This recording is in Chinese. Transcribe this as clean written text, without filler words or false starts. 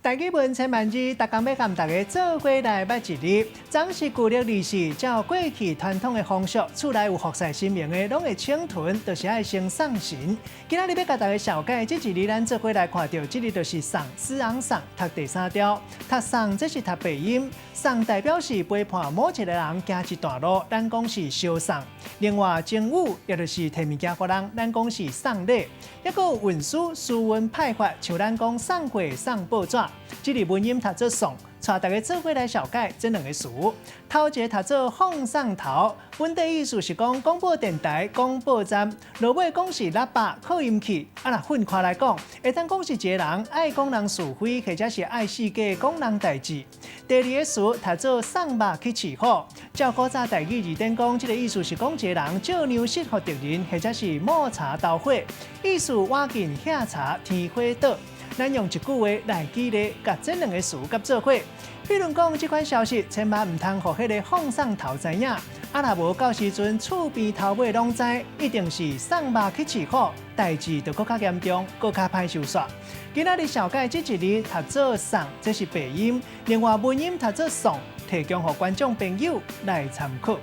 大家问千万字，大家要跟大家做过来捌一日。总是旧历历史，照过去传统的风俗，厝内有服侍神明的，拢会请屯，就是爱先送神。今仔日要甲大家小解，这一日咱做过来看到，这日就是送死昂送，读第三条。读送这是读背音，送代表是陪伴某一个人行一段路，咱讲是烧送。另外政务也就是摕物件给人，咱讲是送礼。还有运输、书文派发，像咱讲送货、送报纸。这日文音读做送，带大家做过来小解这两个词。头一个读做放送头，本地意思是讲广播电台、广播站，落尾讲是喇叭、扩音器。若分开来讲，会当讲是一个人爱讲人是非，或者是爱世界讲人代志。第二个词读做送肉去饲虎，照古早台语字典讲，这个意思是讲一个人借粮食给敌人，或者是抹茶导火，意思挖尽下茶天火倒。咱用一句话来举例，甲这两个词甲做伙。比如讲，这款消息千万唔通互迄个放送头知影，若无到时阵厝边头尾拢知，一定是送肉去饲虎，代志就搁较严重，搁较歹收煞。今仔日小解这一日读做送，这是背音；另外文音读做送，提供予观众朋友来参考。